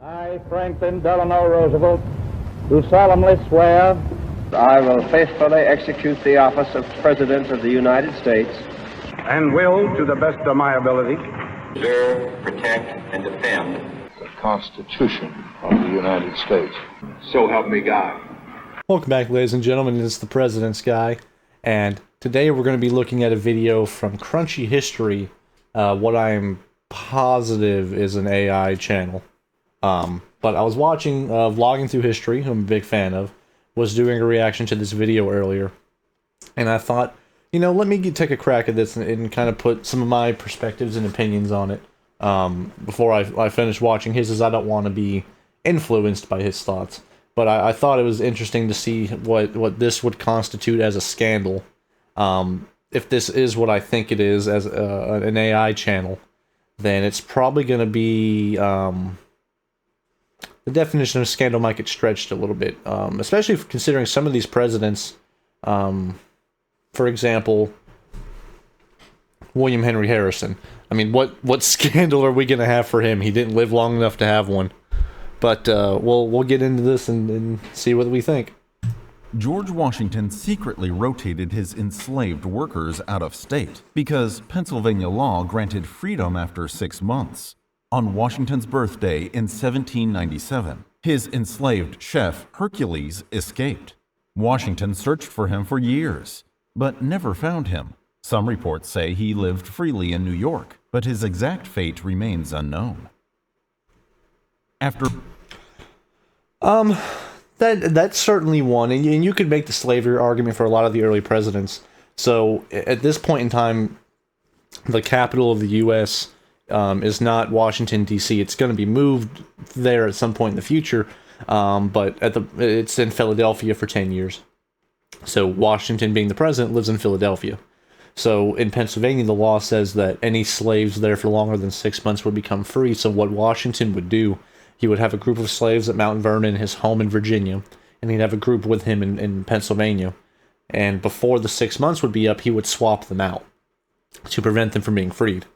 I, Franklin Delano Roosevelt, do solemnly swear I will faithfully execute the office of President of the United States and will, to the best of my ability, preserve, protect, and defend the Constitution of the United States. So help me God. Welcome back, ladies and gentlemen. It's the President's Guy, and today we're going to be looking at a video from Crunchy History, what I'm positive is an AI channel. But I was watching Vlogging Through History, who I'm a big fan of, was doing a reaction to this video earlier, and I thought, you know, let me take a crack at this and kind of put some of my perspectives and opinions on it before I finish watching his, as I don't want to be influenced by his thoughts. But I thought it was interesting to see what this would constitute as a scandal. If this is what I think it is, as an AI channel, then it's probably going to be... the definition of scandal might get stretched a little bit, especially considering some of these presidents, for example, William Henry Harrison. I mean, what scandal are we going to have for him? He didn't live long enough to have one. But we'll get into this and see what we think. George Washington secretly rotated his enslaved workers out of state because Pennsylvania law granted freedom after 6 months. On Washington's birthday in 1797, his enslaved chef, Hercules, escaped. Washington searched for him for years, but never found him. Some reports say he lived freely in New York, but his exact fate remains unknown. After... That's certainly one, and you could make the slavery argument for a lot of the early presidents. So, at this point in time, the capital of the U.S., is not Washington, D.C. It's going to be moved there at some point in the future, but it's in Philadelphia for 10 years. So Washington, being the president, lives in Philadelphia. So in Pennsylvania, the law says that any slaves there for longer than 6 months would become free. So what Washington would do, he would have a group of slaves at Mount Vernon, his home in Virginia, and he'd have a group with him in Pennsylvania. And before the 6 months would be up, he would swap them out to prevent them from being freed.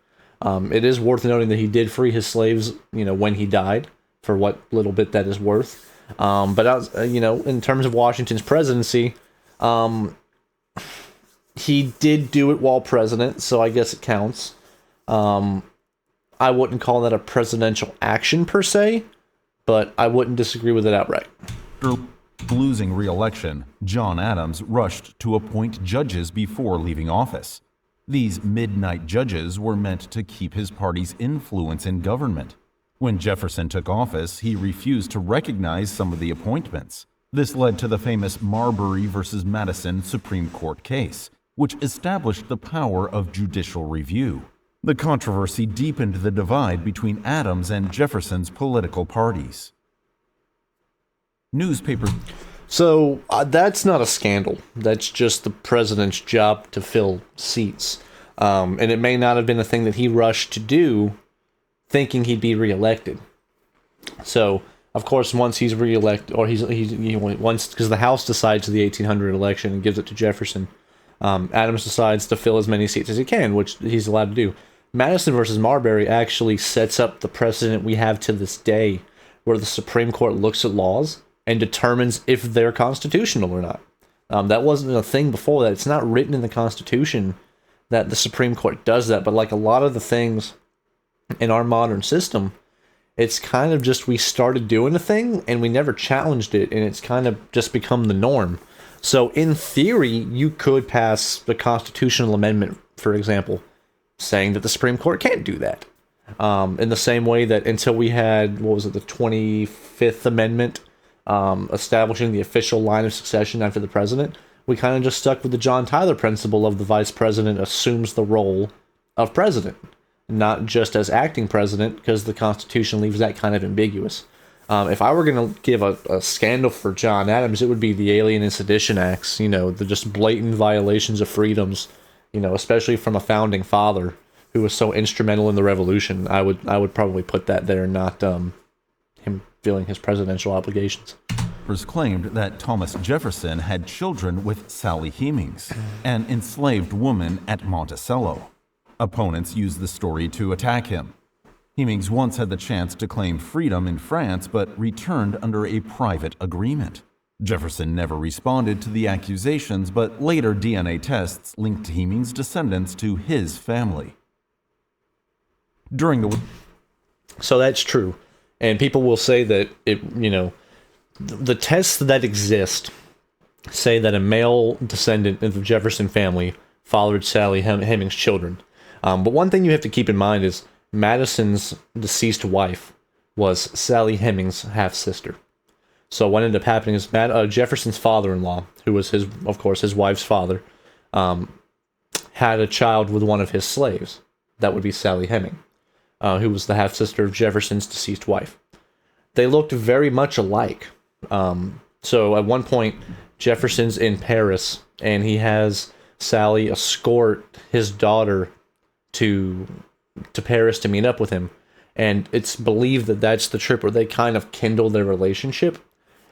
It is worth noting that he did free his slaves, you know, when he died, for what little bit that is worth. But in terms of Washington's presidency, he did do it while president, so I guess it counts. I wouldn't call that a presidential action per se, but I wouldn't disagree with it outright. After losing re-election, John Adams rushed to appoint judges before leaving office. These midnight judges were meant to keep his party's influence in government. When Jefferson took office, he refused to recognize some of the appointments. This led to the famous Marbury versus Madison Supreme Court case, which established the power of judicial review. The controversy deepened the divide between Adams and Jefferson's political parties. Newspapers... So, that's not a scandal. That's just the president's job to fill seats. And it may not have been a thing that he rushed to do, thinking he'd be reelected. So, of course, once he's reelected, or once, because the House decides the 1800 election and gives it to Jefferson, Adams decides to fill as many seats as he can, which he's allowed to do. Madison versus Marbury actually sets up the precedent we have to this day, where the Supreme Court looks at laws and determines if they're constitutional or not. That wasn't a thing before that. It's not written in the Constitution that the Supreme Court does that, but like a lot of the things in our modern system, it's kind of just we started doing a thing and we never challenged it, and it's kind of just become the norm. So in theory, you could pass the constitutional amendment, for example, saying that the Supreme Court can't do that. In the same way that until we had, the 25th Amendment, establishing the official line of succession after the president, we kind of just stuck with the John Tyler principle of the vice president assumes the role of president, not just as acting president, because the Constitution leaves that kind of ambiguous. If I were going to give a scandal for John Adams, it would be the Alien and Sedition Acts, the just blatant violations of freedoms, especially from a founding father who was so instrumental in the revolution. I would probably put that there, not him feeling his presidential obligations. Claimed that Thomas Jefferson had children with Sally Hemings, an enslaved woman at Monticello. Opponents used the story to attack him. Hemmings once had the chance to claim freedom in France, but returned under a private agreement. Jefferson never responded to the accusations, but later DNA tests linked Hemmings' descendants to his family. So that's true. And people will say that the tests that exist say that a male descendant of the Jefferson family fathered Sally Hemings' children. But one thing you have to keep in mind is Madison's deceased wife was Sally Hemings' half-sister. So what ended up happening is Jefferson's father-in-law, who was of course his wife's father, had a child with one of his slaves. That would be Sally Heming, who was the half-sister of Jefferson's deceased wife. They looked very much alike. So at one point, Jefferson's in Paris, and he has Sally escort his daughter to Paris to meet up with him. And it's believed that that's the trip where they kind of kindle their relationship.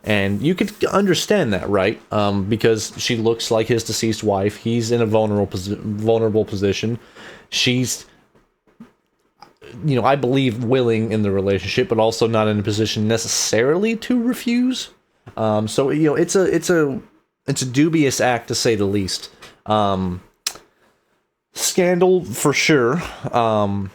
And you could understand that, right? Because she looks like his deceased wife. He's in a vulnerable position. She's, I believe, willing in the relationship, but also not in a position necessarily to refuse. So it's a dubious act, to say the least. Scandal for sure. And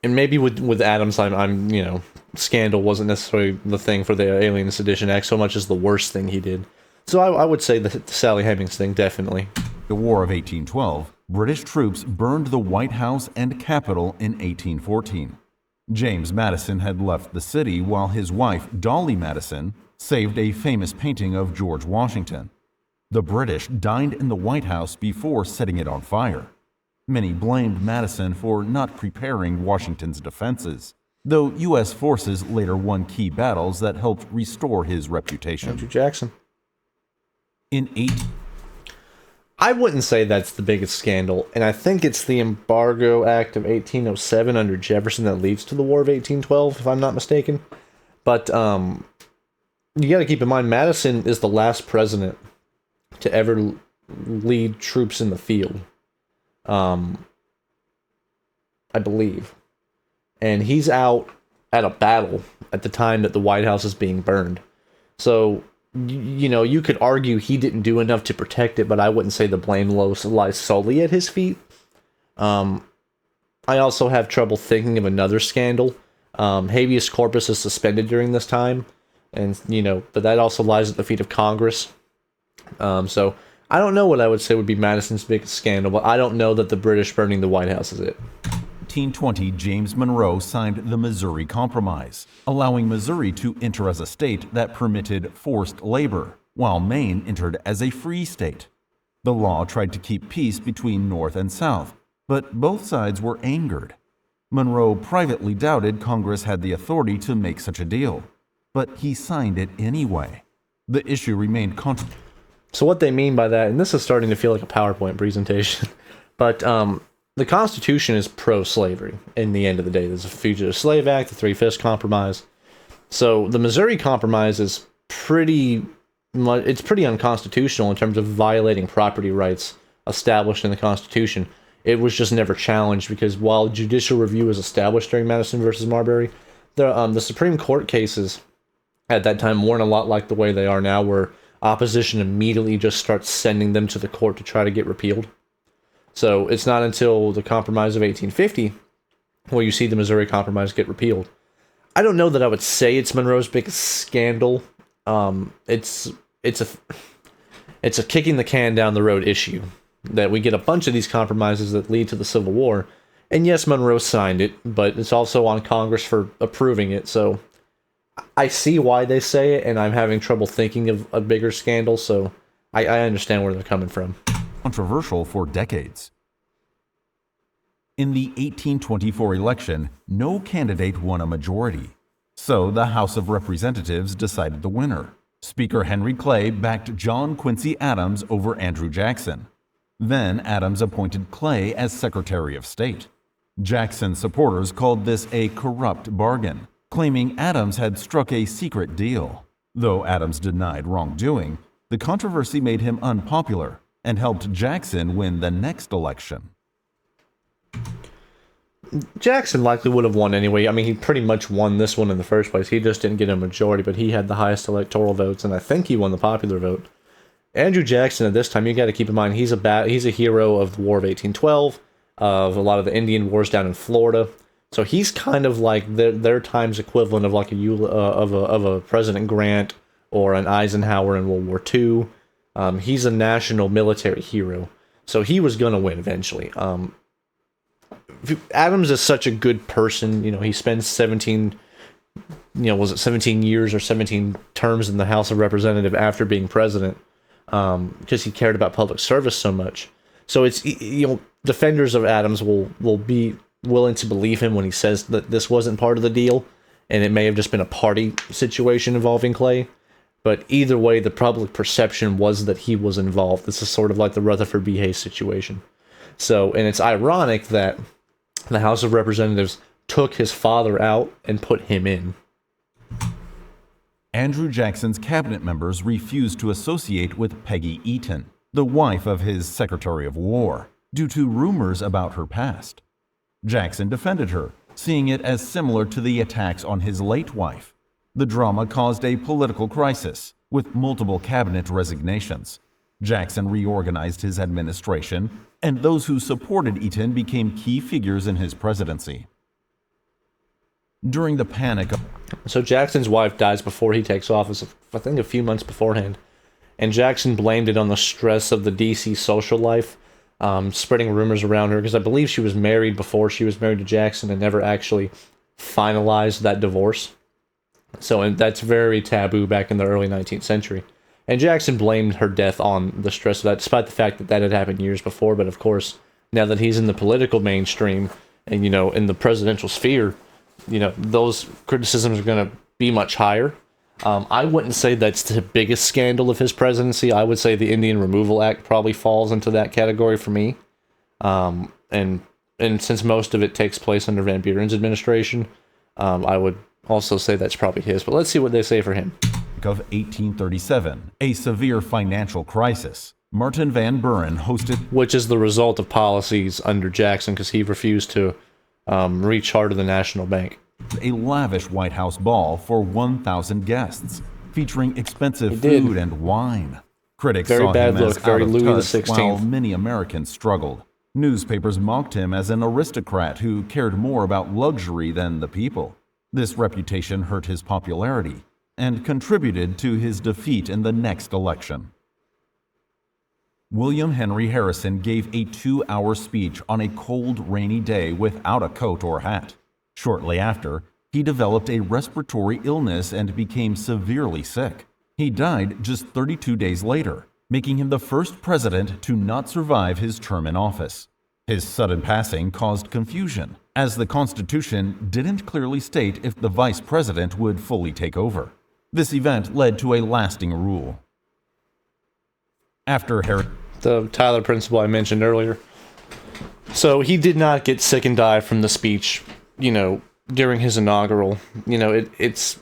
maybe with Adams, I'm scandal wasn't necessarily the thing for the Alien Sedition Act so much as the worst thing he did. So I would say the Sally Hemings thing, definitely. The War of 1812, British troops burned the White House and Capitol in 1814. James Madison had left the city while his wife, Dolly Madison, saved a famous painting of George Washington. The British dined in the White House before setting it on fire. Many blamed Madison for not preparing Washington's defenses, though U.S. forces later won key battles that helped restore his reputation. Andrew Jackson. I wouldn't say that's the biggest scandal, and I think it's the Embargo Act of 1807 under Jefferson that leads to the War of 1812, if I'm not mistaken. But you got to keep in mind, Madison is the last president to ever lead troops in the field. I believe. And he's out at a battle at the time that the White House is being burned. So, you could argue he didn't do enough to protect it, but I wouldn't say the blame lies solely at his feet. I also have trouble thinking of another scandal. Habeas corpus is suspended during this time, and, but that also lies at the feet of Congress. So, I don't know what I would say would be Madison's biggest scandal, but I don't know that the British burning the White House is it. 1820, James Monroe signed the Missouri Compromise, allowing Missouri to enter as a state that permitted forced labor, while Maine entered as a free state. The law tried to keep peace between North and South, but both sides were angered. Monroe privately doubted Congress had the authority to make such a deal, but he signed it anyway. The issue remained controversial. So what they mean by that, and this is starting to feel like a PowerPoint presentation, but the Constitution is pro-slavery in the end of the day. There's a Fugitive Slave Act, the Three-Fifths Compromise. So the Missouri Compromise is pretty unconstitutional in terms of violating property rights established in the Constitution. It was just never challenged because while judicial review was established during Madison versus Marbury, the Supreme Court cases at that time weren't a lot like the way they are now, where opposition immediately just starts sending them to the court to try to get repealed. So it's not until the Compromise of 1850 where you see the Missouri Compromise get repealed. I don't know that I would say it's Monroe's biggest scandal. It's a kicking the can down the road issue that we get a bunch of these compromises that lead to the Civil War. And yes, Monroe signed it, but it's also on Congress for approving it. So I see why they say it, and I'm having trouble thinking of a bigger scandal, so I understand where they're coming from. Controversial for decades. In the 1824 election, no candidate won a majority. So the House of Representatives decided the winner. Speaker Henry Clay backed John Quincy Adams over Andrew Jackson. Then Adams appointed Clay as Secretary of State. Jackson's supporters called this a corrupt bargain, claiming Adams had struck a secret deal. Though Adams denied wrongdoing, the controversy made him unpopular and helped Jackson win the next election. Jackson likely would have won anyway. I mean, he pretty much won this one in the first place. He just didn't get a majority, but he had the highest electoral votes, and I think he won the popular vote. Andrew Jackson, at this time, you got to keep in mind, he's a hero of the War of 1812, of a lot of the Indian wars down in Florida. So he's kind of like their time's equivalent of like of a President Grant or an Eisenhower in World War II. He's a national military hero, so he was going to win eventually. Adams is such a good person. You know, he spends 17 years or 17 terms in the House of Representatives after being president, because he cared about public service so much. So it's, defenders of Adams will be willing to believe him when he says that this wasn't part of the deal, and it may have just been a party situation involving Clay. But either way, the public perception was that he was involved. This is sort of like the Rutherford B. Hayes situation. So, and it's ironic that the House of Representatives took his father out and put him in. Andrew Jackson's cabinet members refused to associate with Peggy Eaton, the wife of his Secretary of War, due to rumors about her past. Jackson defended her, seeing it as similar to the attacks on his late wife. The drama caused a political crisis, with multiple cabinet resignations. Jackson reorganized his administration, and those who supported Eaton became key figures in his presidency. During the panic... So Jackson's wife dies before he takes office, I think a few months beforehand, and Jackson blamed it on the stress of the D.C. social life, spreading rumors around her, because I believe she was married before she was married to Jackson and never actually finalized that divorce. So, and that's very taboo back in the early 19th century. And Jackson blamed her death on the stress of that, despite the fact that that had happened years before. But of course, now that he's in the political mainstream and, in the presidential sphere, those criticisms are going to be much higher. I wouldn't say that's the biggest scandal of his presidency. I would say the Indian Removal Act probably falls into that category for me. And since most of it takes place under Van Buren's administration, I would also say that's probably his. But let's see what they say for him. Of 1837, a severe financial crisis, Martin Van Buren hosted... Which is the result of policies under Jackson, because he refused to recharter the National Bank. A lavish White House ball for 1,000 guests, featuring expensive food and wine. Critics saw him as out of touch, while many Americans struggled. Newspapers mocked him as an aristocrat who cared more about luxury than the people. This reputation hurt his popularity and contributed to his defeat in the next election. William Henry Harrison gave a 2-hour speech on a cold, rainy day without a coat or hat. Shortly after, he developed a respiratory illness and became severely sick. He died just 32 days later, making him the first president to not survive his term in office. His sudden passing caused confusion, as the Constitution didn't clearly state if the vice president would fully take over. This event led to a lasting rule. After the Tyler principle I mentioned earlier. So he did not get sick and die from the speech, during his inaugural. It's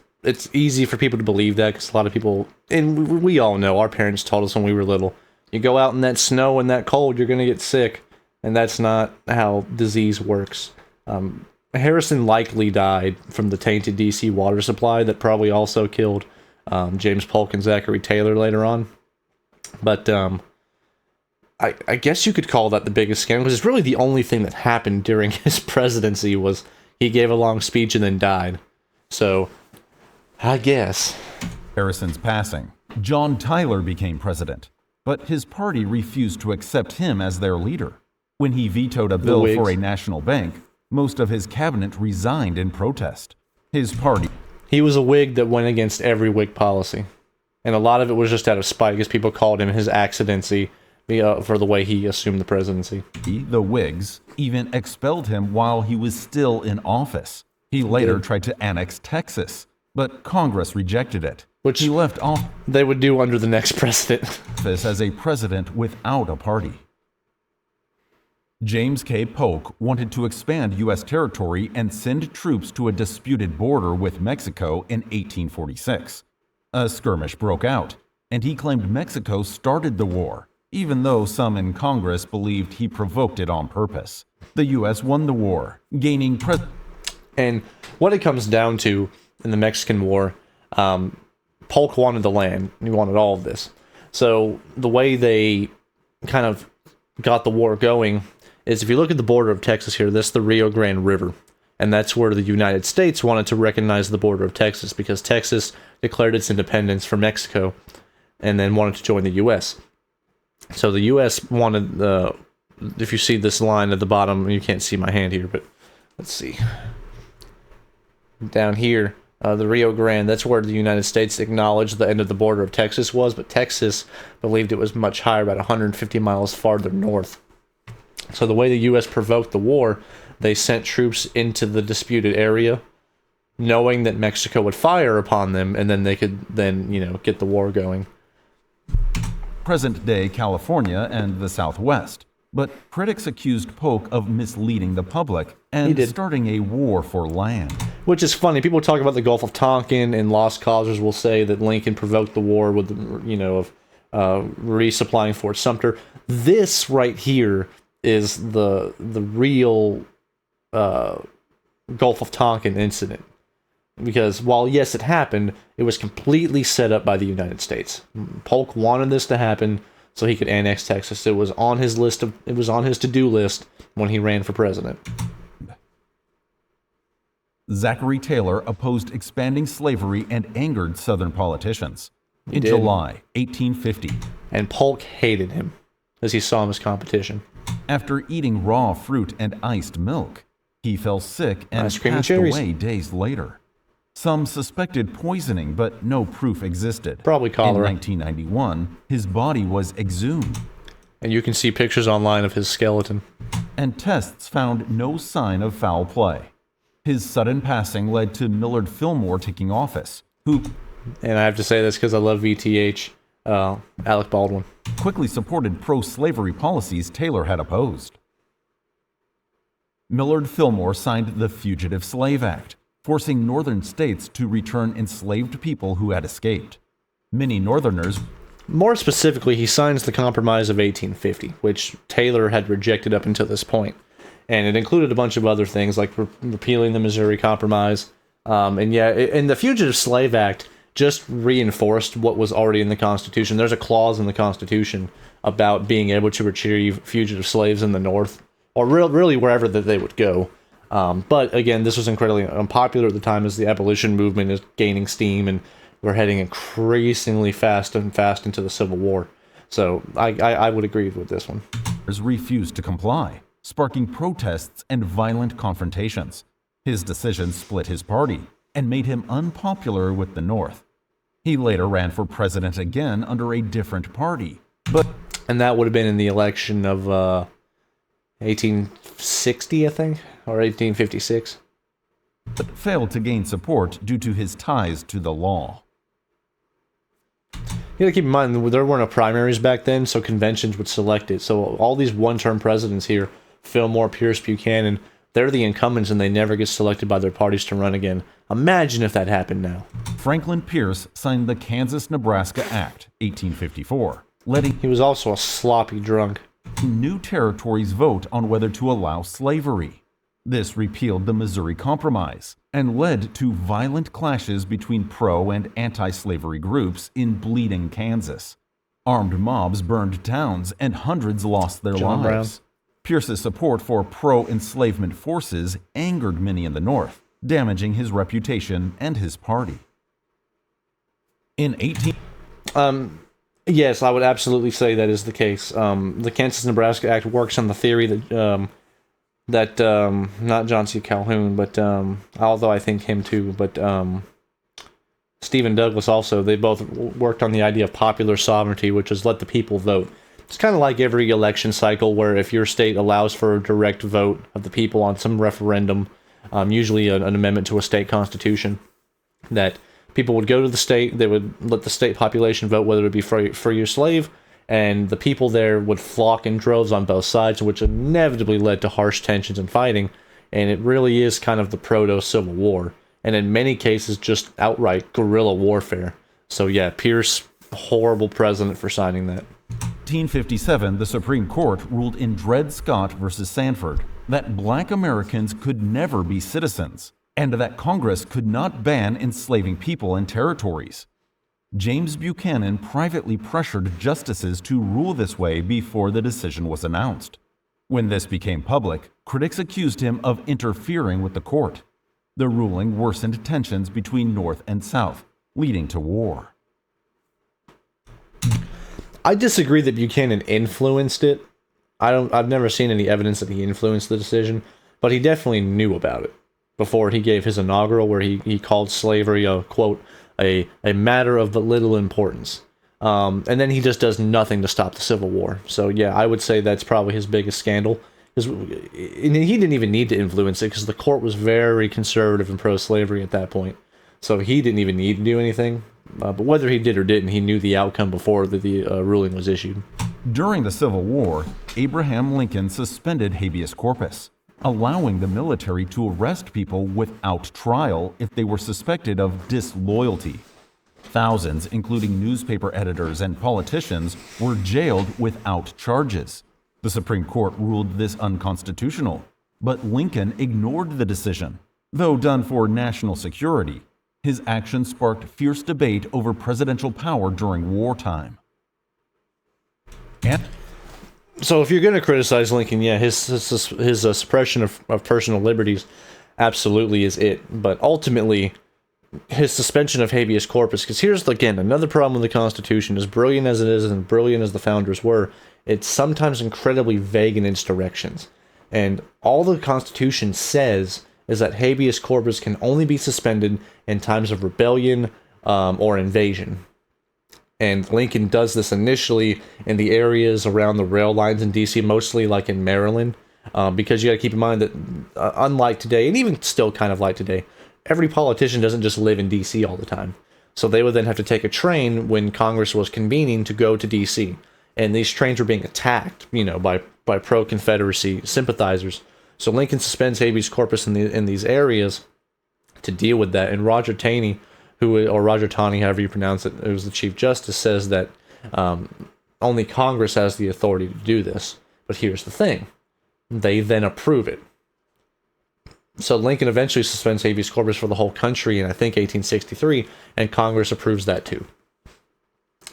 easy for people to believe that, because a lot of people, and we all know, our parents told us when we were little, you go out in that snow and that cold, you're going to get sick. And that's not how disease works. Harrison likely died from the tainted D.C. water supply that probably also killed James Polk and Zachary Taylor later on. But I guess you could call that the biggest scandal, because it's really the only thing that happened during his presidency was he gave a long speech and then died. So, I guess. Harrison's passing, John Tyler became president, but his party refused to accept him as their leader. When he vetoed a bill for a national bank, most of his cabinet resigned in protest. His party... He was a Whig that went against every Whig policy. And a lot of it was just out of spite, because people called him his accidency for the way he assumed the presidency. The Whigs even expelled him while he was still in office. He later tried to annex Texas, but Congress rejected it. Which he left off... They would do under the next president. ...as a president without a party. James K. Polk wanted to expand U.S. territory and send troops to a disputed border with Mexico in 1846. A skirmish broke out, and he claimed Mexico started the war, even though some in Congress believed he provoked it on purpose. The U.S. won the war, gaining And what it comes down to in the Mexican War, Polk wanted the land. He wanted all of this. So the way they kind of got the war going is, if you look at the border of Texas here, this is the Rio Grande River. And that's where the United States wanted to recognize the border of Texas, because Texas declared its independence from Mexico and then wanted to join the U.S. So the U.S. wanted, if you see this line at the bottom, you can't see my hand here, but let's see. Down here, the Rio Grande, that's where the United States acknowledged the end of the border of Texas was, but Texas believed it was much higher, about 150 miles farther north. So the way the U.S. provoked the war, they sent troops into the disputed area, knowing that Mexico would fire upon them, and then they could get the war going. Present-day California and the Southwest. But critics accused Polk of misleading the public and starting a war for land. Which is funny. People talk about the Gulf of Tonkin, and lost causers will say that Lincoln provoked the war with, of resupplying Fort Sumter. This right here is the real Gulf of Tonkin incident. Because while, yes, it happened, it was completely set up by the United States. Polk wanted this to happen so he could annex Texas. It was on his to-do list when he ran for president. Zachary Taylor opposed expanding slavery and angered Southern politicians. In July 1850. And Polk hated him, as he saw him as competition. After eating raw fruit and iced milk, he fell sick and passed cherries. away days later. Some suspected poisoning, but no proof existed. Probably cholera. In 1991, his body was exhumed. And you can see pictures online of his skeleton. And tests found no sign of foul play. His sudden passing led to Millard Fillmore taking office, who... And I have to say this because I love VTH, Alec Baldwin. Quickly supported pro-slavery policies Taylor had opposed. Millard Fillmore signed the Fugitive Slave Act, forcing northern states to return enslaved people who had escaped. Many Northerners... More specifically, he signs the Compromise of 1850, which Taylor had rejected up until this point. And it included a bunch of other things, like repealing the Missouri Compromise. And the Fugitive Slave Act just reinforced what was already in the Constitution. There's a clause in the Constitution about being able to retrieve fugitive slaves in the North, or really wherever that they would go. But again, this was incredibly unpopular at the time, as the abolition movement is gaining steam, and we're heading increasingly fast into the Civil War. So I would agree with this one. Refused to comply, sparking protests and violent confrontations. His decision split his party and made him unpopular with the North. He later ran for president again under a different party, and that would have been in the election of 1860, I think, or 1856. But failed to gain support due to his ties to the law. You gotta keep in mind, there weren't no primaries back then, so conventions would select it. So all these one-term presidents here, Fillmore, Pierce, Buchanan, they're the incumbents, and they never get selected by their parties to run again. Imagine if that happened now. Franklin Pierce signed the Kansas-Nebraska Act, 1854, He was also a sloppy drunk. New territories vote on whether to allow slavery. This repealed the Missouri Compromise and led to violent clashes between pro- and anti-slavery groups in Bleeding, Kansas. Armed mobs burned towns and hundreds lost their John lives. Brown. Pierce's support for pro-enslavement forces angered many in the North, damaging his reputation and his party. Yes, I would absolutely say that is the case. The Kansas-Nebraska Act works on the theory that not John C. Calhoun, but although I think him too, but Stephen Douglas also, they both worked on the idea of popular sovereignty, which is let the people vote. It's kind of like every election cycle, where if your state allows for a direct vote of the people on some referendum, usually an amendment to a state constitution, that people would go to the state, they would let the state population vote whether it be free or slave, and the people there would flock in droves on both sides, which inevitably led to harsh tensions and fighting, and it really is kind of the proto-Civil War, and in many cases just outright guerrilla warfare. So yeah, Pierce, horrible president for signing that. 1857, the Supreme Court ruled in Dred Scott versus Sanford that black Americans could never be citizens and that Congress could not ban enslaving people in territories. James Buchanan privately pressured justices to rule this way before the decision was announced. When this became public, critics accused him of interfering with the court. The ruling worsened tensions between North and South, leading to war. I disagree that Buchanan influenced it. I've never seen any evidence that he influenced the decision, but he definitely knew about it before he gave his inaugural, where he called slavery a, quote, a matter of but little importance. And then he just does nothing to stop the Civil War. So yeah, I would say that's probably his biggest scandal. Because he didn't even need to influence it, because the court was very conservative and pro-slavery at that point. So he didn't even need to do anything. But whether he did or didn't, he knew the outcome before the ruling was issued. During the Civil War, Abraham Lincoln suspended habeas corpus, allowing the military to arrest people without trial if they were suspected of disloyalty. Thousands, including newspaper editors and politicians, were jailed without charges. The Supreme Court ruled this unconstitutional, but Lincoln ignored the decision. Though done for national security, his action sparked fierce debate over presidential power during wartime. And so if you're going to criticize Lincoln, yeah, his suppression of personal liberties absolutely is it. But ultimately, his suspension of habeas corpus, because here's, again, another problem with the Constitution, as brilliant as it is and brilliant as the founders were, it's sometimes incredibly vague in its directions. And all the Constitution says is that habeas corpus can only be suspended in times of rebellion or invasion. And Lincoln does this initially in the areas around the rail lines in D.C., mostly like in Maryland, because you got to keep in mind that unlike today, and even still kind of like today, every politician doesn't just live in D.C. all the time. So they would then have to take a train when Congress was convening to go to D.C., and these trains were being attacked, by pro-Confederacy sympathizers. So Lincoln suspends habeas corpus in these areas to deal with that. And Roger Taney, or Roger Taney, however you pronounce it, who's the Chief Justice, says that only Congress has the authority to do this. But here's the thing. They then approve it. So Lincoln eventually suspends habeas corpus for the whole country in, I think, 1863, and Congress approves that too.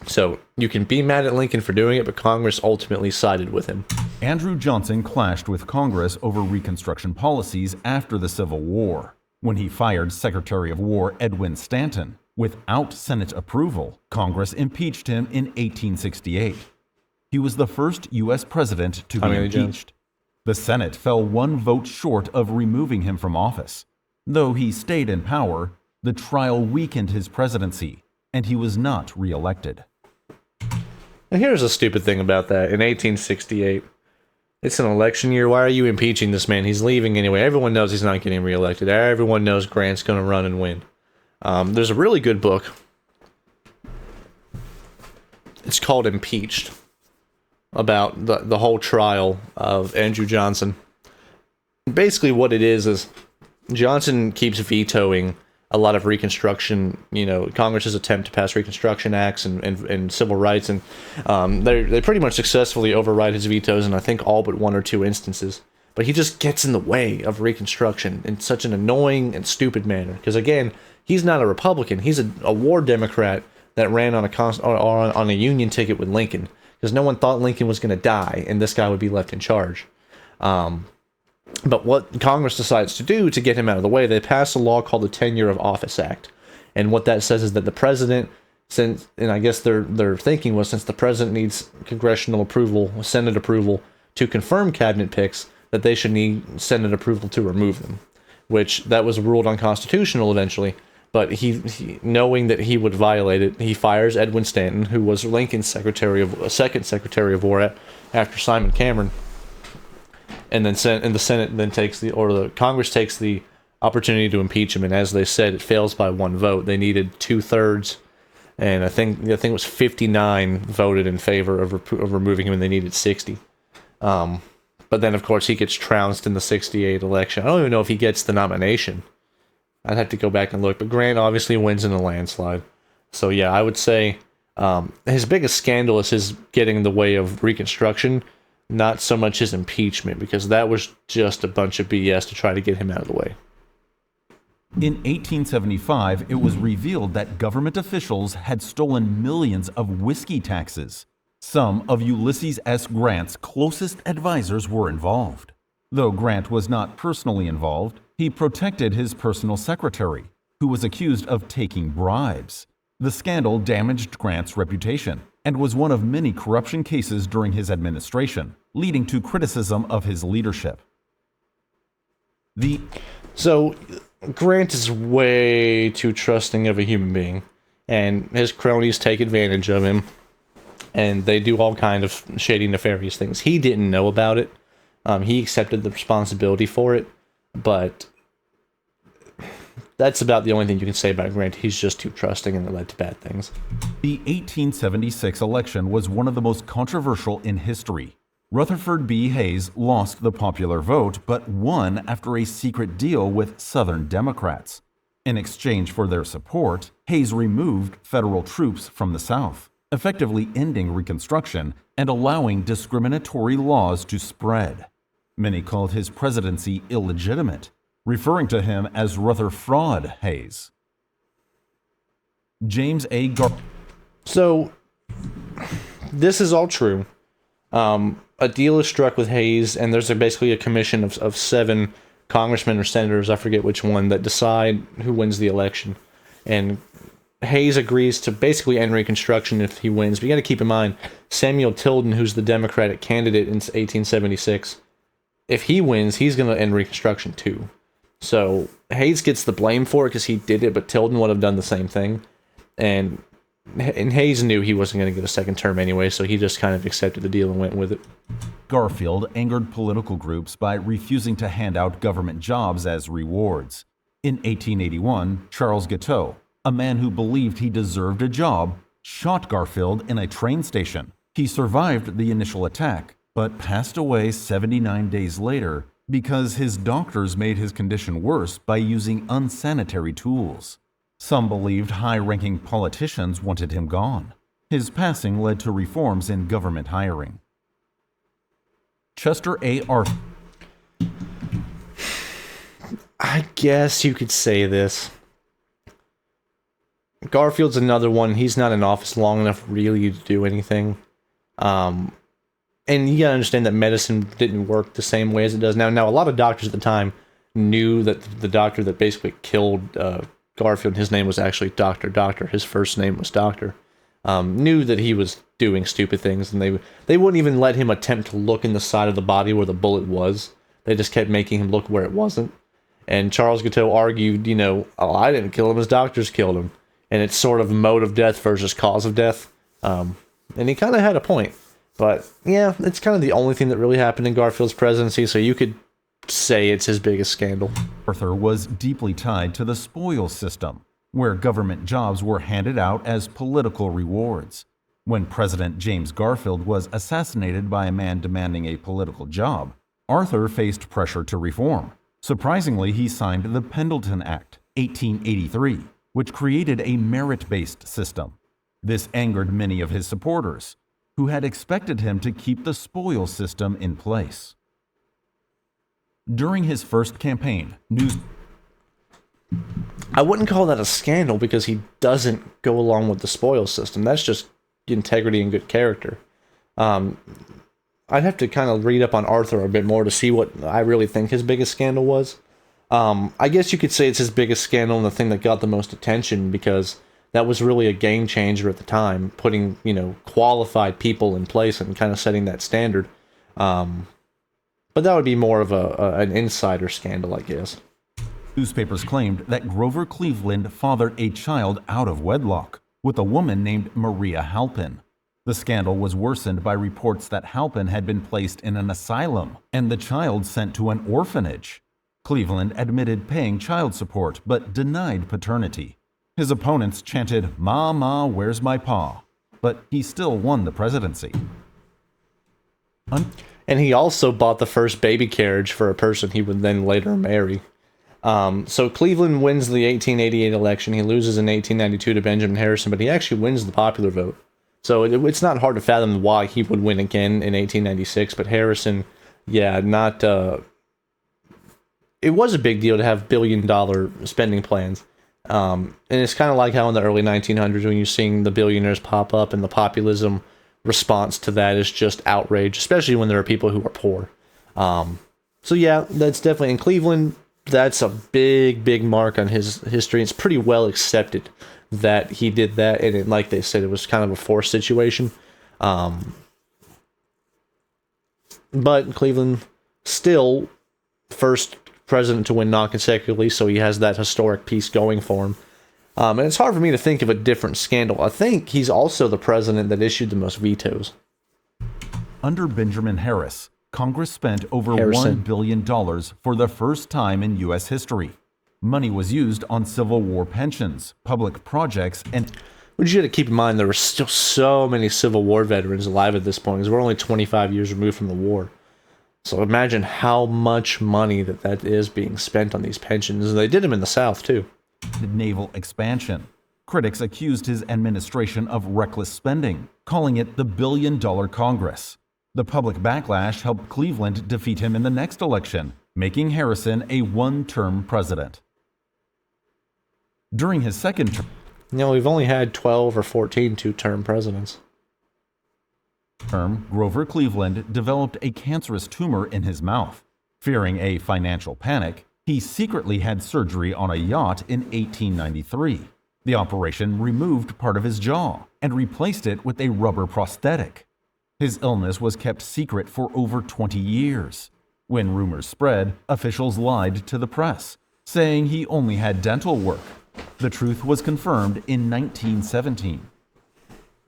So you can be mad at Lincoln for doing it, but Congress ultimately sided with him. Andrew Johnson clashed with Congress over Reconstruction policies after the Civil War. When he fired Secretary of War Edwin Stanton without Senate approval, Congress impeached him in 1868. He was the first U.S. president to be impeached. The Senate fell one vote short of removing him from office. Though he stayed in power, the trial weakened his presidency, and he was not reelected. And here's a stupid thing about that. In 1868, it's an election year. Why are you impeaching this man? He's leaving anyway. Everyone knows he's not getting reelected. Everyone knows Grant's going to run and win. There's a really good book. It's called Impeached, about the whole trial of Andrew Johnson. Basically what it is Johnson keeps vetoing a lot of Reconstruction, Congress's attempt to pass Reconstruction Acts and civil rights, and they pretty much successfully override his vetoes in, I think, all but one or two instances. But he just gets in the way of Reconstruction in such an annoying and stupid manner. Because again, he's not a Republican; he's a war Democrat that ran on a Union ticket with Lincoln, because no one thought Lincoln was going to die and this guy would be left in charge. But what Congress decides to do to get him out of the way, they pass a law called the Tenure of Office Act. And what that says is that the president, and I guess their thinking was, since the president needs congressional approval, Senate approval, to confirm cabinet picks, that they should need Senate approval to remove them. Which, that was ruled unconstitutional eventually. But he knowing that he would violate it, he fires Edwin Stanton, who was Lincoln's second Secretary of War after Simon Cameron. And then the Senate then the Congress takes the opportunity to impeach him, and as they said, it fails by one vote. They needed 2/3, and I think it was 59 voted in favor of removing him, and they needed 60. But then, of course, he gets trounced in the 68 election. I don't even know if he gets the nomination. I'd have to go back and look, but Grant obviously wins in a landslide. So yeah, I would say His biggest scandal is his getting in the way of Reconstruction, not so much his impeachment, because that was just a bunch of BS to try to get him out of the way. In 1875, it was revealed that government officials had stolen millions of whiskey taxes. Some of Ulysses S. Grant's closest advisors were involved. Though Grant was not personally involved, he protected his personal secretary, who was accused of taking bribes. The scandal damaged Grant's reputation and was one of many corruption cases during his administration, leading to criticism of his leadership. So, Grant is way too trusting of a human being, and his cronies take advantage of him, and they do all kind of shady, nefarious things. He didn't know about it. He accepted the responsibility for it, but that's about the only thing you can say about Grant. He's just too trusting, and it led to bad things. The 1876 election was one of the most controversial in history. Rutherford B. Hayes lost the popular vote, but won after a secret deal with Southern Democrats. In exchange for their support, Hayes removed federal troops from the South, effectively ending Reconstruction and allowing discriminatory laws to spread. Many called his presidency illegitimate, referring to him as Rutherford Hayes. James A. Garfield. So, this is all true. A deal is struck with Hayes, and there's basically a commission of 7 congressmen or senators, I forget which one, that decide who wins the election. And Hayes agrees to basically end Reconstruction if he wins. But you got to keep in mind, Samuel Tilden, who's the Democratic candidate in 1876, if he wins, he's going to end Reconstruction too. So Hayes gets the blame for it because he did it, but Tilden would have done the same thing. And Hayes knew he wasn't going to get a second term anyway, so he just kind of accepted the deal and went with it. Garfield angered political groups by refusing to hand out government jobs as rewards. In 1881, Charles Guiteau, a man who believed he deserved a job, shot Garfield in a train station. He survived the initial attack, but passed away 79 days later because his doctors made his condition worse by using unsanitary tools. Some believed high-ranking politicians wanted him gone. His passing led to reforms in government hiring. Chester A. Arthur. I guess you could say this. Garfield's another one. He's not in office long enough really to do anything. And you gotta understand that medicine didn't work the same way as it does now. Now, a lot of doctors at the time knew that the doctor that basically killed Garfield, his name was actually Doctor. His first name was Doctor. Knew that he was doing stupid things, and they wouldn't even let him attempt to look in the side of the body where the bullet was. They just kept making him look where it wasn't. And Charles Guiteau argued, I didn't kill him, his doctors killed him. And it's sort of mode of death versus cause of death. And he kind of had a point. But, yeah, it's kind of the only thing that really happened in Garfield's presidency, so you could say it's his biggest scandal. Arthur was deeply tied to the spoils system, where government jobs were handed out as political rewards. When President James Garfield was assassinated by a man demanding a political job, Arthur faced pressure to reform. Surprisingly, he signed the Pendleton Act, 1883, which created a merit-based system. This angered many of his supporters, who had expected him to keep the spoils system in place. During his first campaign, I wouldn't call that a scandal because he doesn't go along with the spoils system. That's just integrity and good character. I'd have to kind of read up on Arthur a bit more to see what I really think his biggest scandal was. I guess you could say it's his biggest scandal and the thing that got the most attention because that was really a game changer at the time, putting, qualified people in place and kind of setting that standard. But that would be more of an insider scandal, I guess. Newspapers claimed that Grover Cleveland fathered a child out of wedlock with a woman named Maria Halpin. The scandal was worsened by reports that Halpin had been placed in an asylum and the child sent to an orphanage. Cleveland admitted paying child support but denied paternity. His opponents chanted, "Ma, ma, where's my pa?" But he still won the presidency. And he also bought the first baby carriage for a person he would then later marry. So Cleveland wins the 1888 election. He loses in 1892 to Benjamin Harrison, but he actually wins the popular vote. So it's not hard to fathom why he would win again in 1896. But Harrison, yeah, not. It was a big deal to have billion-dollar spending plans. And it's kind of like how in the early 1900s when you're seeing the billionaires pop up and the populism response to that is just outrage, especially when there are people who are poor. So yeah, that's definitely in Cleveland. That's a big mark on his history. It's pretty well accepted that he did that, and like they said, it was kind of a forced situation. But Cleveland still first president to win non-consecutively, so he has that historic piece going for him. And it's hard for me to think of a different scandal. I think he's also the president that issued the most vetoes. Under Benjamin Harris, Congress spent over $1 billion for the first time in U.S. history. Money was used on Civil War pensions, public projects, and... But you got to keep in mind there were still so many Civil War veterans alive at this point, because we're only 25 years removed from the war. So imagine how much money that is being spent on these pensions. They did them in the South, too. Naval expansion. Critics accused his administration of reckless spending, calling it the billion-dollar Congress. The public backlash helped Cleveland defeat him in the next election, making Harrison a one-term president. During his second term... We've only had 12 or 14 two-term presidents. Grover Cleveland developed a cancerous tumor in his mouth. Fearing a financial panic, he secretly had surgery on a yacht in 1893. The operation removed part of his jaw and replaced it with a rubber prosthetic. His illness was kept secret for over 20 years. When rumors spread, officials lied to the press, saying he only had dental work. The truth was confirmed in 1917.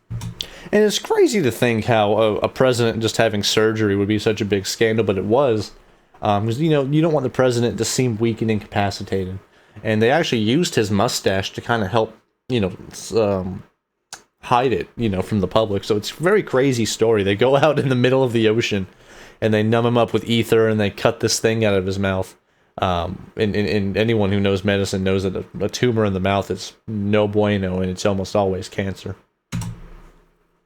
And it's crazy to think how a president just having surgery would be such a big scandal, but it was. Because, you don't want the president to seem weak and incapacitated. And they actually used his mustache to kind of help, hide it, from the public. So it's a very crazy story. They go out in the middle of the ocean, and they numb him up with ether, and they cut this thing out of his mouth. And anyone who knows medicine knows that a tumor in the mouth is no bueno, and it's almost always cancer.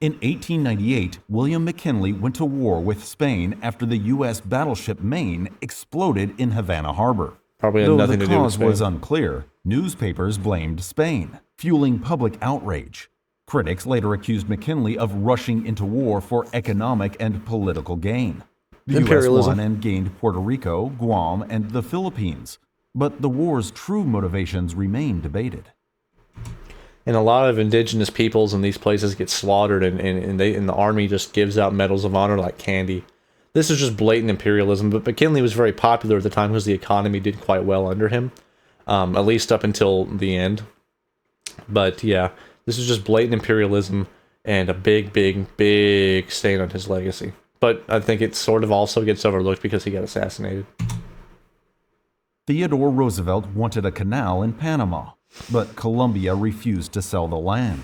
In 1898, William McKinley went to war with Spain after the U.S. battleship Maine exploded in Havana Harbor. Probably had nothing to do with Spain. Though the cause was unclear, newspapers blamed Spain, fueling public outrage. Critics later accused McKinley of rushing into war for economic and political gain. The U.S. won and gained Puerto Rico, Guam, and the Philippines. But the war's true motivations remain debated. And a lot of indigenous peoples in these places get slaughtered, and the army just gives out medals of honor like candy. This is just blatant imperialism, but McKinley was very popular at the time because the economy did quite well under him, at least up until the end. But yeah, this is just blatant imperialism and a big stain on his legacy. But I think it sort of also gets overlooked because he got assassinated. Theodore Roosevelt wanted a canal in Panama, but Colombia refused to sell the land.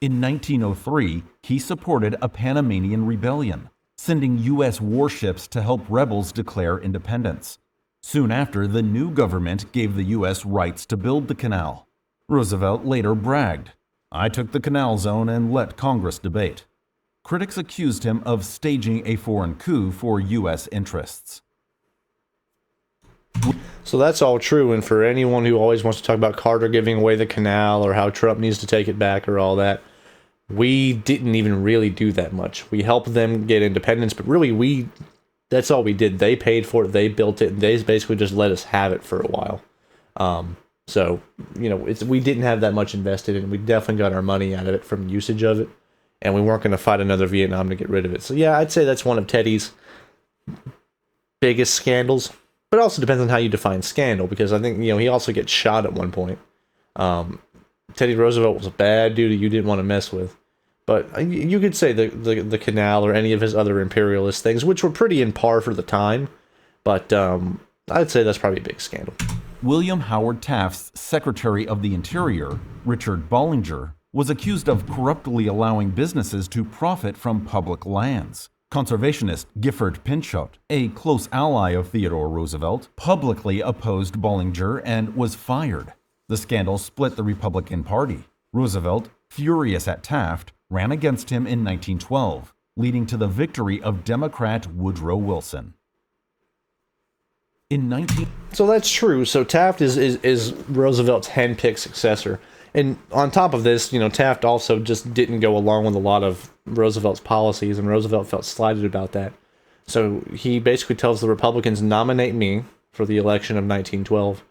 In 1903, he supported a Panamanian rebellion, sending U.S. warships to help rebels declare independence. Soon after, the new government gave the U.S. rights to build the canal. Roosevelt later bragged, "I took the canal zone and let Congress debate." Critics accused him of staging a foreign coup for U.S. interests. So that's all true, and for anyone who always wants to talk about Carter giving away the canal or how Trump needs to take it back or all that, we didn't even really do that much. We helped them get independence, but really that's all we did. They paid for it, they built it, and they basically just let us have it for a while. So, we didn't have that much invested in it. We definitely got our money out of it from usage of it, and we weren't going to fight another Vietnam to get rid of it. So yeah, I'd say that's one of Teddy's biggest scandals. But it also depends on how you define scandal, because I think, he also gets shot at one point. Teddy Roosevelt was a bad dude you didn't want to mess with. But you could say the canal or any of his other imperialist things, which were pretty in par for the time. But I'd say that's probably a big scandal. William Howard Taft's Secretary of the Interior, Richard Bollinger, was accused of corruptly allowing businesses to profit from public lands. Conservationist Gifford Pinchot, a close ally of Theodore Roosevelt, publicly opposed Bollinger and was fired. The scandal split the Republican Party. Roosevelt, furious at Taft, ran against him in 1912, leading to the victory of Democrat Woodrow Wilson. So that's true. So Taft is Roosevelt's hand-picked successor. And on top of this, Taft also just didn't go along with a lot of Roosevelt's policies, and Roosevelt felt slighted about that. So he basically tells the Republicans, nominate me for the election of 1912,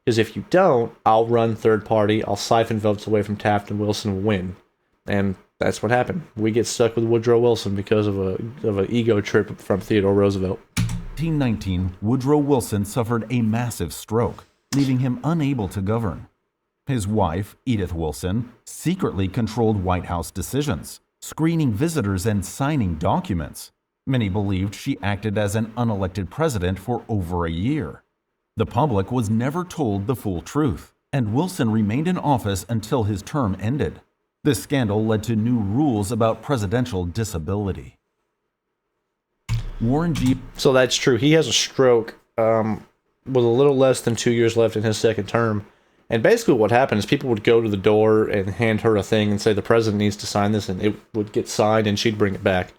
because if you don't, I'll run third party, I'll siphon votes away from Taft, and Wilson will win. And that's what happened. We get stuck with Woodrow Wilson because of an ego trip from Theodore Roosevelt. 1919, Woodrow Wilson suffered a massive stroke, leaving him unable to govern. His wife, Edith Wilson, secretly controlled White House decisions, screening visitors and signing documents. Many believed she acted as an unelected president for over a year. The public was never told the full truth, and Wilson remained in office until his term ended. This scandal led to new rules about presidential disability. Warren G. So that's true. He has a stroke with a little less than 2 years left in his second term. And basically what happened is people would go to the door and hand her a thing and say the president needs to sign this, and it would get signed and she'd bring it back.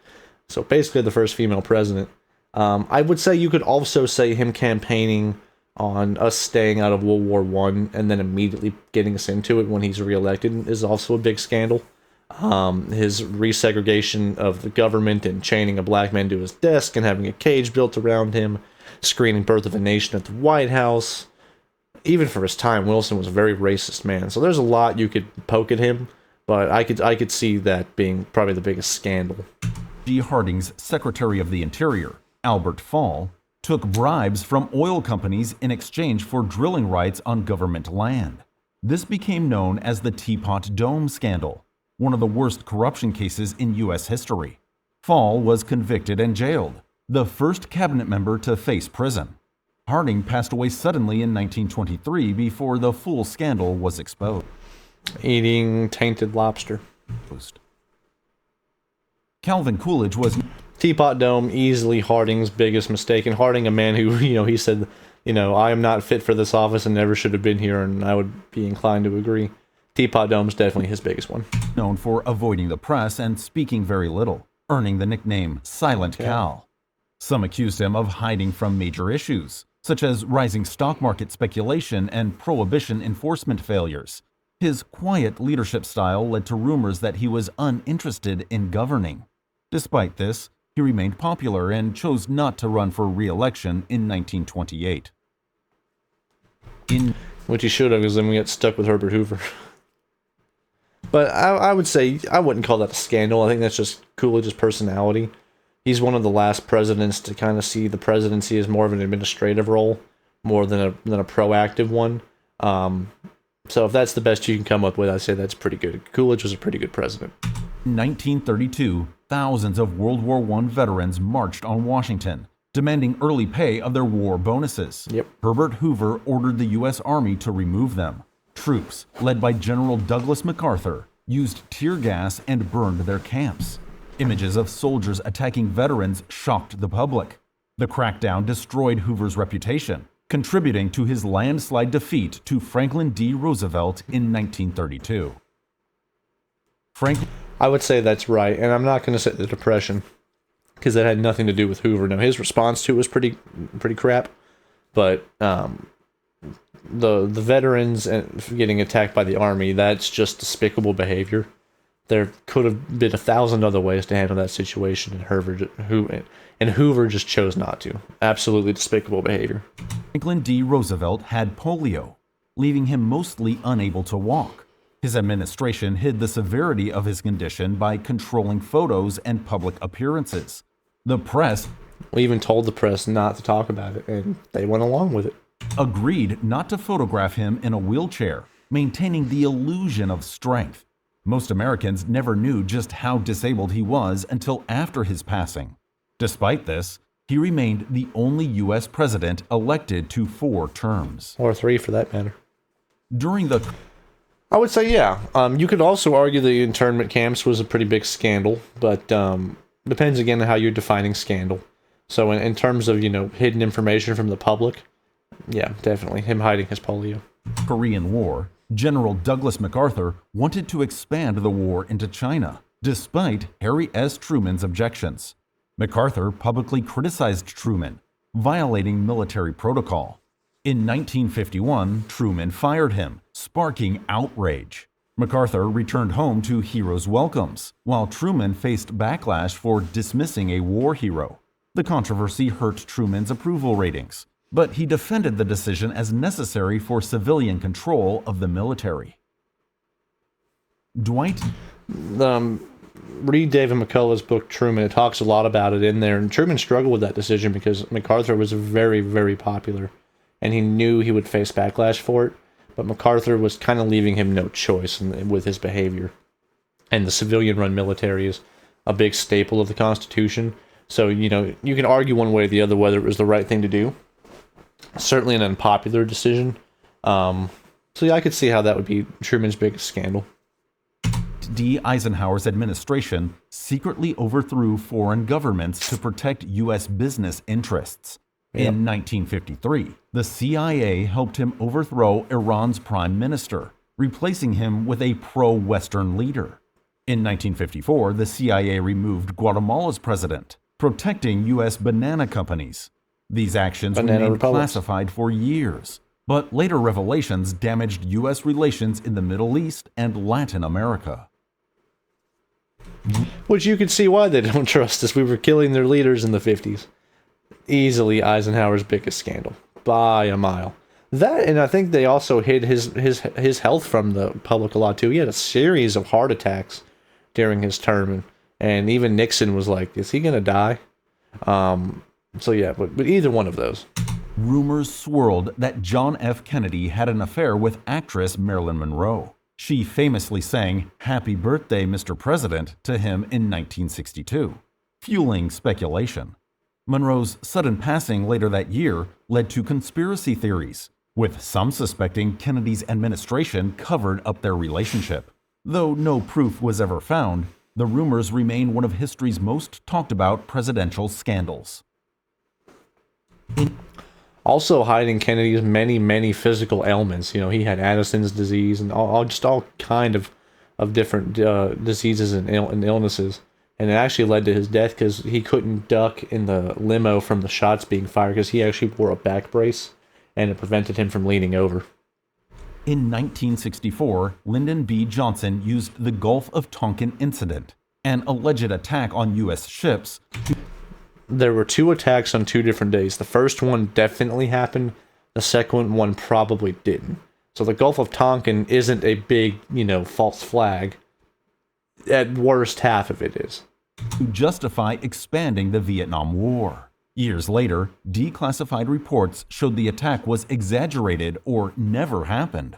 So basically the first female president. I would say you could also say him campaigning on us staying out of World War I and then immediately getting us into it when he's reelected is also a big scandal. His resegregation of the government and chaining a black man to his desk and having a cage built around him, screening Birth of a Nation at the White House. Even for his time, Wilson was a very racist man. So there's a lot you could poke at him, but I could see that being probably the biggest scandal. G. Harding's Secretary of the Interior, Albert Fall, took bribes from oil companies in exchange for drilling rights on government land. This became known as the Teapot Dome scandal, one of the worst corruption cases in U.S. history. Fall was convicted and jailed, the first cabinet member to face prison. Harding passed away suddenly in 1923 before the full scandal was exposed. Eating tainted lobster. Calvin Coolidge was... Teapot Dome, easily Harding's biggest mistake. And Harding, a man who, he said, I am not fit for this office and never should have been here, and I would be inclined to agree. Teapot Dome's definitely his biggest one. Known for avoiding the press and speaking very little, earning the nickname Silent Cal. Some accused him of hiding from major issues, such as rising stock market speculation and prohibition enforcement failures. His quiet leadership style led to rumors that he was uninterested in governing. Despite this, he remained popular and chose not to run for re-election in 1928. Which he should have, because then we got stuck with Herbert Hoover. But I would say, I wouldn't call that a scandal. I think that's just Coolidge's personality. He's one of the last presidents to kind of see the presidency as more of an administrative role, more than a proactive one. So if that's the best you can come up with, I'd say that's pretty good. Coolidge was a pretty good president. In 1932, thousands of World War I veterans marched on Washington, demanding early pay of their war bonuses. Yep. Herbert Hoover ordered the U.S. Army to remove them. Troops, led by General Douglas MacArthur, used tear gas and burned their camps. Images of soldiers attacking veterans shocked the public. The crackdown destroyed Hoover's reputation, contributing to his landslide defeat to Franklin D. Roosevelt in 1932. I would say that's right, and I'm not going to say the Depression, because that had nothing to do with Hoover. Now, his response to it was pretty crap, but the veterans getting attacked by the Army, that's just despicable behavior. There could have been 1,000 other ways to handle that situation, and Hoover just chose not to. Absolutely despicable behavior. Franklin D. Roosevelt had polio, leaving him mostly unable to walk. His administration hid the severity of his condition by controlling photos and public appearances. The press... We even told the press not to talk about it, and they went along with it. Agreed not to photograph him in a wheelchair, maintaining the illusion of strength. Most Americans never knew just how disabled he was until after his passing. Despite this, he remained the only U.S. president elected to 4 terms. Or 3, for that matter. During the... I would say, yeah. You could also argue the internment camps was a pretty big scandal, but depends again on how you're defining scandal. So in terms of, hidden information from the public, yeah, definitely him hiding his polio. Korean War, General Douglas MacArthur wanted to expand the war into China, despite Harry S. Truman's objections. MacArthur publicly criticized Truman, violating military protocol. In 1951, Truman fired him, sparking outrage. MacArthur returned home to heroes' welcomes, while Truman faced backlash for dismissing a war hero. The controversy hurt Truman's approval ratings, but he defended the decision as necessary for civilian control of the military. Dwight read David McCullough's book Truman. It talks a lot about it in there, and Truman struggled with that decision because MacArthur was very, very popular, and he knew he would face backlash for it, but MacArthur was kind of leaving him no choice with his behavior. And the civilian-run military is a big staple of the Constitution, so, you can argue one way or the other whether it was the right thing to do. Certainly an unpopular decision. So yeah, I could see how that would be Truman's biggest scandal. D. Eisenhower's administration secretly overthrew foreign governments to protect U.S. business interests. In 1953, the CIA helped him overthrow Iran's prime minister, replacing him with a pro-Western leader. In 1954, the CIA removed Guatemala's president, protecting U.S. banana companies. These actions remained classified for years, but later revelations damaged U.S. relations in the Middle East and Latin America. Which you can see why they don't trust us. We were killing their leaders in the 50s. Easily Eisenhower's biggest scandal, by a mile. That, and I think they also hid his health from the public a lot too. He had a series of heart attacks during his term, and even Nixon was like, is he going to die? So yeah, but either one of those. Rumors swirled that John F. Kennedy had an affair with actress Marilyn Monroe. She famously sang "Happy Birthday, Mr. President" to him in 1962, fueling speculation. Monroe's sudden passing later that year led to conspiracy theories, with some suspecting Kennedy's administration covered up their relationship. Though no proof was ever found, the rumors remain one of history's most talked about presidential scandals. Also hiding Kennedy's many, many physical ailments. He had Addison's disease and all kind of different diseases and illnesses. And it actually led to his death because he couldn't duck in the limo from the shots being fired because he actually wore a back brace, and it prevented him from leaning over. In 1964, Lyndon B. Johnson used the Gulf of Tonkin incident, an alleged attack on U.S. ships. There were 2 attacks on 2 different days. The first one definitely happened. The second one probably didn't. So the Gulf of Tonkin isn't a big, false flag. At worst, half of it is. To justify expanding the Vietnam War. Years later, declassified reports showed the attack was exaggerated or never happened.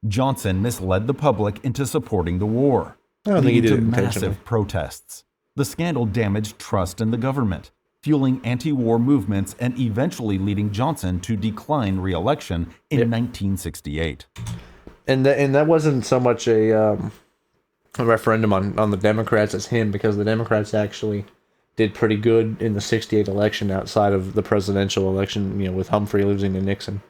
Johnson misled the public into supporting the war, leading to massive protests. The scandal damaged trust in the government, fueling anti-war movements and eventually leading Johnson to decline re-election in 1968. And that wasn't so much a referendum on the Democrats as him, because the Democrats actually did pretty good in the 68 election outside of the presidential election, with Humphrey losing to Nixon.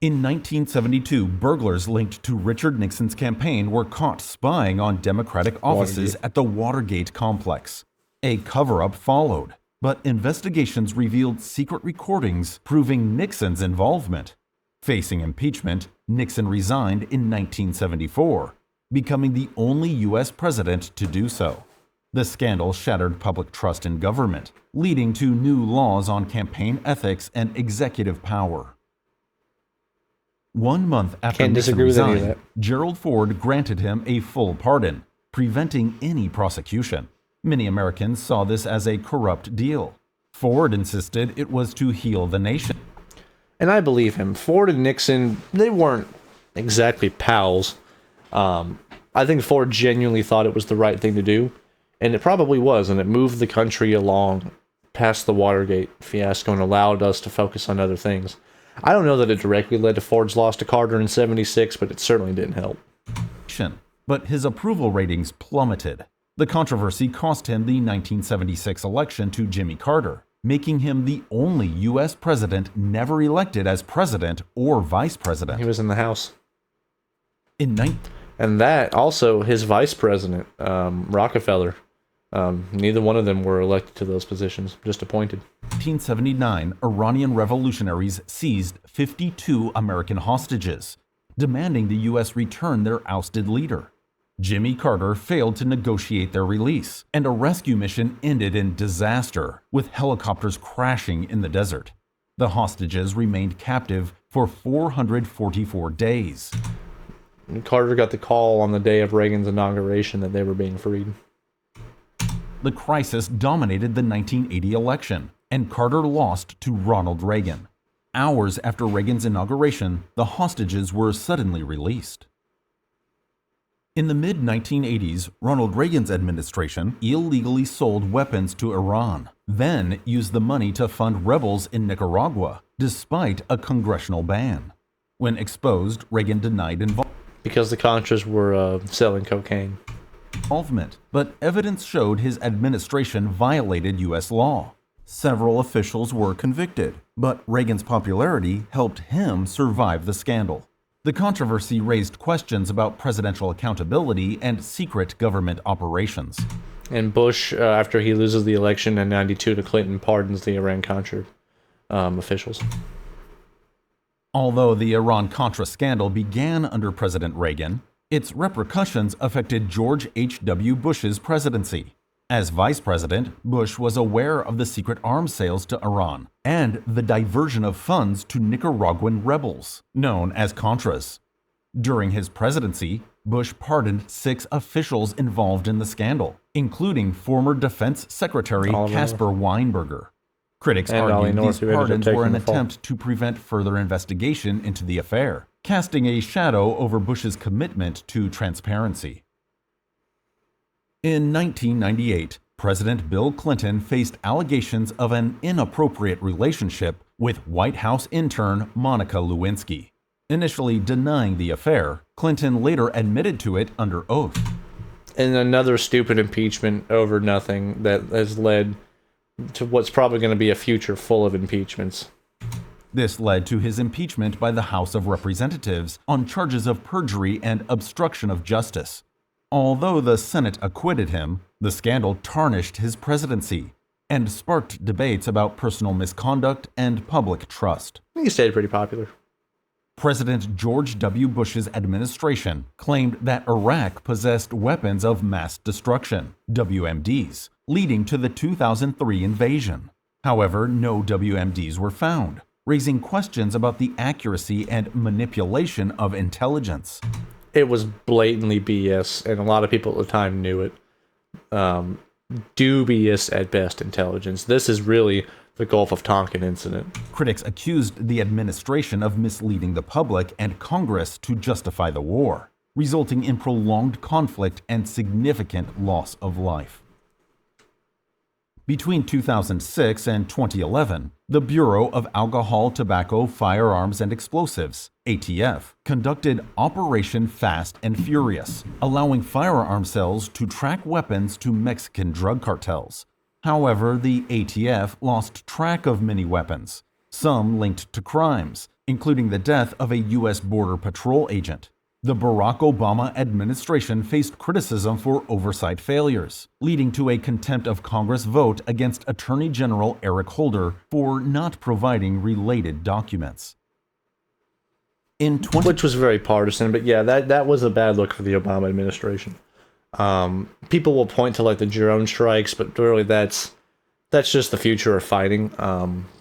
In 1972, burglars linked to Richard Nixon's campaign were caught spying on Democratic offices at the Watergate complex. A cover-up followed, but investigations revealed secret recordings proving Nixon's involvement. Facing impeachment, Nixon resigned in 1974, becoming the only U.S. president to do so. The scandal shattered public trust in government, leading to new laws on campaign ethics and executive power. 1 month after Nixon resigned, Gerald Ford granted him a full pardon, preventing any prosecution. Many Americans saw this as a corrupt deal. Ford insisted it was to heal the nation. And I believe him. Ford and Nixon, they weren't exactly pals. I think Ford genuinely thought it was the right thing to do, and it probably was, and it moved the country along past the Watergate fiasco and allowed us to focus on other things. I don't know that it directly led to Ford's loss to Carter in '76, but it certainly didn't help. But his approval ratings plummeted. The controversy cost him the 1976 election to Jimmy Carter, making him the only U.S. president never elected as president or vice president. He was in the House. And that also his vice president, Rockefeller. Neither one of them were elected to those positions, just appointed. 1979, Iranian revolutionaries seized 52 American hostages, demanding the U.S. return their ousted leader. Jimmy Carter failed to negotiate their release, and a rescue mission ended in disaster, with helicopters crashing in the desert. The hostages remained captive for 444 days. Carter got the call on the day of Reagan's inauguration that they were being freed. The crisis dominated the 1980 election, and Carter lost to Ronald Reagan. Hours after Reagan's inauguration, the hostages were suddenly released. In the mid-1980s, Ronald Reagan's administration illegally sold weapons to Iran, then used the money to fund rebels in Nicaragua, despite a congressional ban. When exposed, Reagan denied involvement. Because the Contras were selling cocaine. But evidence showed his administration violated U.S. law. Several officials were convicted, but Reagan's popularity helped him survive the scandal. The controversy raised questions about presidential accountability and secret government operations. And Bush, after he loses the election in '92 to Clinton, pardons the Iran-Contra officials. Although the Iran-Contra scandal began under President Reagan, its repercussions affected George H.W. Bush's presidency. As vice president, Bush was aware of the secret arms sales to Iran and the diversion of funds to Nicaraguan rebels, known as Contras. During his presidency, Bush pardoned 6 officials involved in the scandal, including former Defense Secretary Caspar Weinberger. Critics argued these pardons were an attempt to prevent further investigation into the affair, casting a shadow over Bush's commitment to transparency. In 1998, President Bill Clinton faced allegations of an inappropriate relationship with White House intern Monica Lewinsky. Initially denying the affair, Clinton later admitted to it under oath. And another stupid impeachment over nothing that has led to what's probably going to be a future full of impeachments. This led to his impeachment by the House of Representatives on charges of perjury and obstruction of justice. Although the Senate acquitted him, the scandal tarnished his presidency and sparked debates about personal misconduct and public trust. He stayed pretty popular. President George W. Bush's administration claimed that Iraq possessed weapons of mass destruction, WMDs, leading to the 2003 invasion. However, no WMDs were found, raising questions about the accuracy and manipulation of intelligence. It was blatantly BS, and a lot of people at the time knew it. Dubious at best intelligence. This is really the Gulf of Tonkin incident. Critics accused the administration of misleading the public and Congress to justify the war, resulting in prolonged conflict and significant loss of life. Between 2006 and 2011, the Bureau of Alcohol, Tobacco, Firearms, and Explosives, ATF, conducted Operation Fast and Furious, allowing firearm sales to track weapons to Mexican drug cartels. However, the ATF lost track of many weapons, some linked to crimes, including the death of a U.S. Border Patrol agent. The Barack Obama administration faced criticism for oversight failures, leading to a contempt of Congress vote against Attorney General Eric Holder for not providing related documents. Which was very partisan, but yeah, that was a bad look for the Obama administration. People will point to like the drone strikes, but really that's just the future of fighting.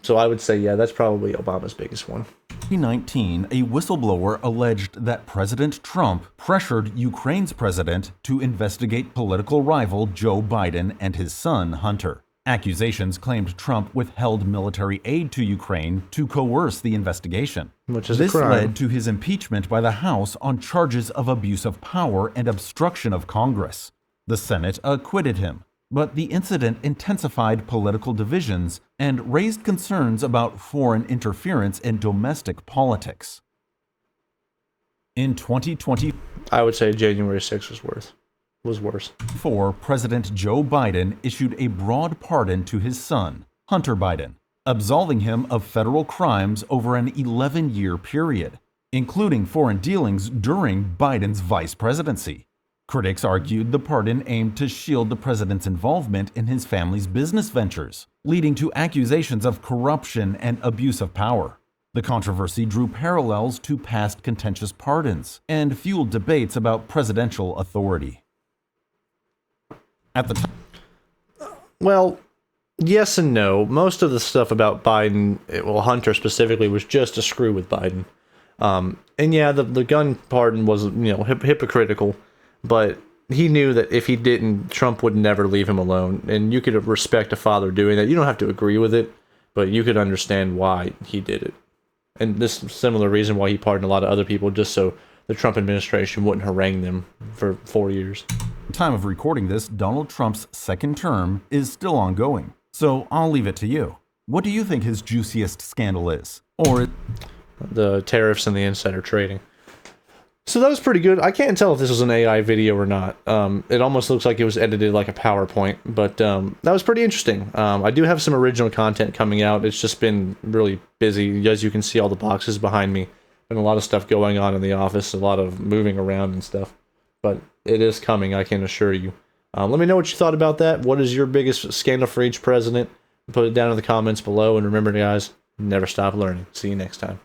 So I would say, yeah, that's probably Obama's biggest one. In 2019, a whistleblower alleged that President Trump pressured Ukraine's president to investigate political rival Joe Biden and his son Hunter. Accusations claimed Trump withheld military aid to Ukraine to coerce the investigation. Which is this a crime. led to his impeachment by the House on charges of abuse of power and obstruction of Congress. The Senate acquitted him, but the incident intensified political divisions and raised concerns about foreign interference in domestic politics. In 2020, I would say January 6th was worse. was worse. 4. President Joe Biden issued a broad pardon to his son, Hunter Biden, absolving him of federal crimes over an 11-year period, including foreign dealings during Biden's vice presidency. Critics argued the pardon aimed to shield the president's involvement in his family's business ventures, leading to accusations of corruption and abuse of power. The controversy drew parallels to past contentious pardons and fueled debates about presidential authority. At the time, Well, yes and no. Most of the stuff about Biden, well, Hunter specifically, was just to screw with Biden. And yeah, the gun pardon was, hypocritical, but he knew that if he didn't, Trump would never leave him alone. And you could respect a father doing that. You don't have to agree with it, but you could understand why he did it. And this is a similar reason why he pardoned a lot of other people, just so the Trump administration wouldn't harangue them for 4 years. at the time of recording this, Donald Trump's second term is still ongoing. So I'll leave it to you. What do you think his juiciest scandal is? Or The tariffs and the insider trading. So that was pretty good. I can't tell if this was an AI video or not. It almost looks like it was edited like a PowerPoint, but that was pretty interesting. I do have some original content coming out. It's just been really busy. As you can see, all the boxes behind me. Been a lot of stuff going on in the office, a lot of moving around and stuff. But it is coming, I can assure you. Let me know what you thought about that. What is your biggest scandal for each president? Put it down in the comments below. And remember, guys, never stop learning. See you next time.